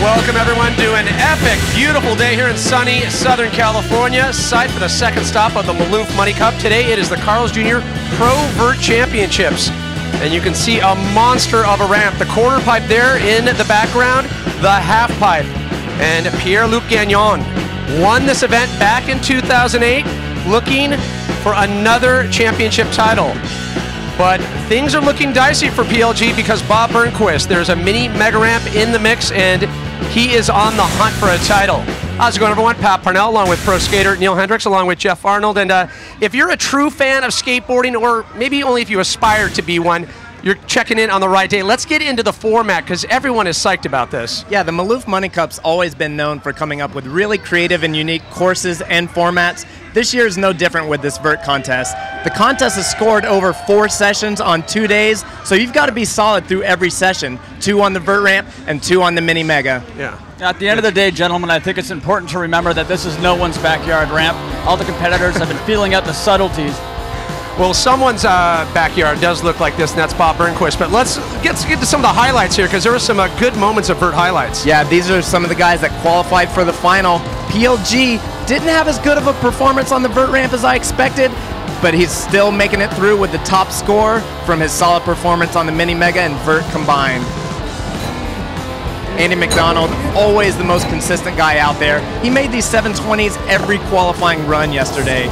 Welcome everyone to an epic, beautiful day here in sunny Southern California. Site for the second stop of the Maloof Money Cup. Today it is the Carl's Jr. ProVert Championships. And you can see a monster of a ramp. The quarter pipe there in the background, the half pipe. And Pierre-Luc Gagnon won this event back in 2008, looking for another championship title. But things are looking dicey for PLG because Bob Burnquist, there's a mini mega ramp in the mix, and he is on the hunt for a title. How's it going, everyone? Pat Parnell, along with pro skater Neil Hendricks, along with Jeff Arnold. And if you're a true fan of skateboarding, or maybe only if you aspire to be one, you're checking in on the right day. Let's get into the format because everyone is psyched about this. Yeah, the Maloof Money Cup's always been known for coming up with really creative and unique courses and formats. This year is no different with this Vert contest. The contest is scored over 4 sessions on 2 days, so you've got to be solid through every session. 2 on the Vert ramp and 2 on the mini mega. Yeah. At the end of the day, gentlemen, I think it's important to remember that this is no one's backyard ramp. All the competitors have been feeling out the subtleties. Well, someone's backyard does look like this, and that's Bob Burnquist. But let's get to some of the highlights here, because there were some good moments of Vert highlights. Yeah, these are some of the guys that qualified for the final. PLG didn't have as good of a performance on the Vert ramp as I expected, but he's still making it through with the top score from his solid performance on the mini mega and Vert combined. Andy McDonald, always the most consistent guy out there. He made these 720s every qualifying run yesterday.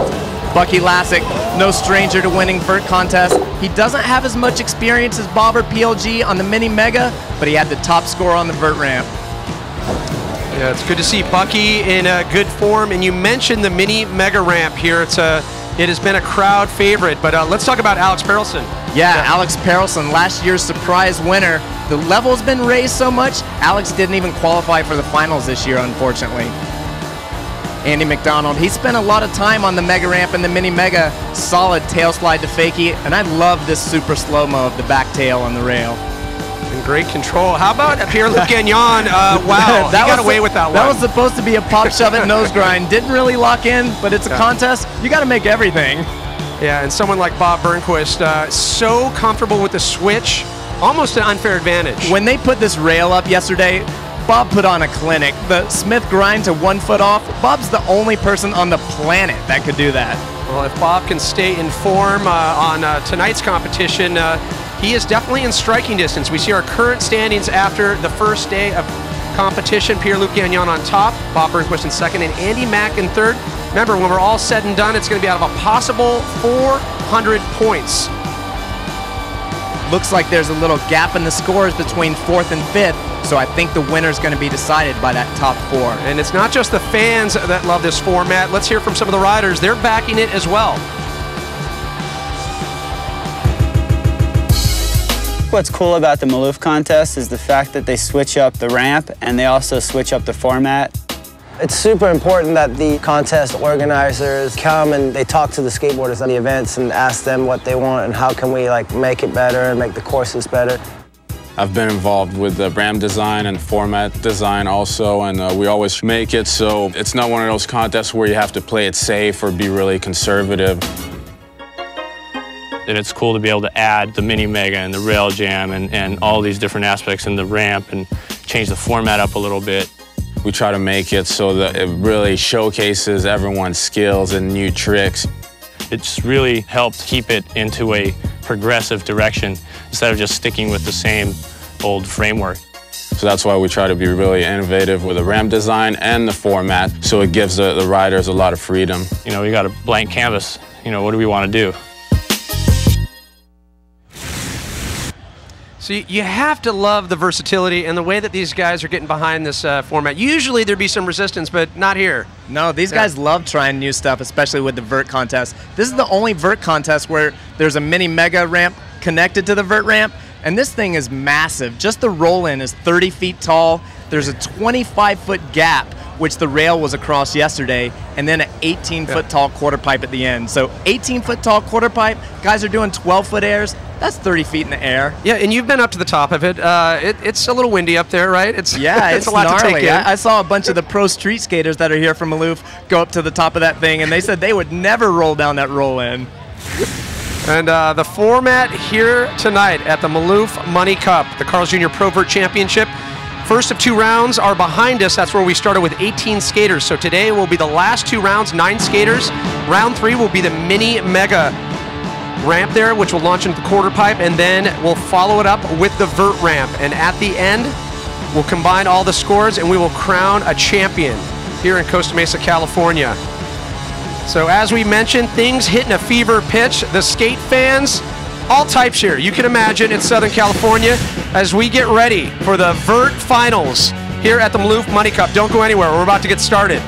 Bucky Lassick, no stranger to winning Vert contests. He doesn't have as much experience as Bob or PLG on the mini mega, but he had the top score on the Vert ramp. Yeah, it's good to see Bucky in good form. And you mentioned the mini mega ramp here. It has been a crowd favorite. But let's talk about Alex Perelson. Yeah, Alex Perelson, last year's surprise winner. The level's been raised so much, Alex didn't even qualify for the finals this year, unfortunately. Andy McDonald, he spent a lot of time on the mega ramp and the mini mega. Solid tail slide to fakie, and I love this super slow-mo of the back tail on the rail. In great control. How about Pierre-Luc Gagnon? Wow, he got away with that one. That was supposed to be a pop shove it nose grind. Didn't really lock in, but it's a contest. You got to make everything. Yeah, and someone like Bob Burnquist, so comfortable with the switch, almost an unfair advantage. When they put this rail up yesterday, Bob put on a clinic. The Smith grind to 1 foot off, Bob's the only person on the planet that could do that. Well, if Bob can stay in form on tonight's competition, he is definitely in striking distance. We see our current standings after the first day of competition. Pierre-Luc Gagnon on top, Bob Burnquist in second, and Andy Mack in third. Remember, when we're all said and done, it's going to be out of a possible 400 points. Looks like there's a little gap in the scores between 4th and 5th, so I think the winner's going to be decided by that top 4. And it's not just the fans that love this format. Let's hear from some of the riders. They're backing it as well. What's cool about the Maloof contest is the fact that they switch up the ramp and they also switch up the format. It's super important that the contest organizers come and they talk to the skateboarders on the events and ask them what they want and how can we make it better and make the courses better. I've been involved with the ramp design and format design also, and we always make it so it's not one of those contests where you have to play it safe or be really conservative. And it's cool to be able to add the mini mega and the rail jam and all these different aspects in the ramp and change the format up a little bit. We try to make it so that it really showcases everyone's skills and new tricks. It's really helped keep it into a progressive direction instead of just sticking with the same old framework. So that's why we try to be really innovative with the ramp design and the format, so it gives the riders a lot of freedom. You know, we got a blank canvas. You know, what do we want to do? So you have to love the versatility and the way that these guys are getting behind this format. Usually there'd be some resistance, but not here. No, these guys love trying new stuff, especially with the Vert contest. This is the only Vert contest where there's a mini mega ramp connected to the Vert ramp, and this thing is massive. Just the roll-in is 30 feet tall. There's a 25-foot gap, which the rail was across yesterday, and then an 18-foot tall quarter pipe at the end. So 18-foot tall quarter pipe, guys are doing 12-foot airs. That's 30 feet in the air. Yeah, and you've been up to the top of it. It's a little windy up there, right? It's a lot gnarly. to take in. I saw a bunch of the pro street skaters that are here from Maloof go up to the top of that thing, and they said they would never roll down that roll-in. And the format here tonight at the Maloof Money Cup, the Carl's Jr. ProVert Championship, First of 2 rounds are behind us. That's where we started with 18 skaters. So today will be the last 2 rounds, 9 skaters. Round 3 will be the mini mega ramp there, which will launch into the quarter pipe, and then we'll follow it up with the vert ramp. And at the end, we'll combine all the scores and we will crown a champion here in Costa Mesa, California. So as we mentioned, things hitting a fever pitch. The skate fans, all types here. You can imagine it's Southern California as we get ready for the Vert Finals here at the Maloof Money Cup. Don't go anywhere. We're about to get started.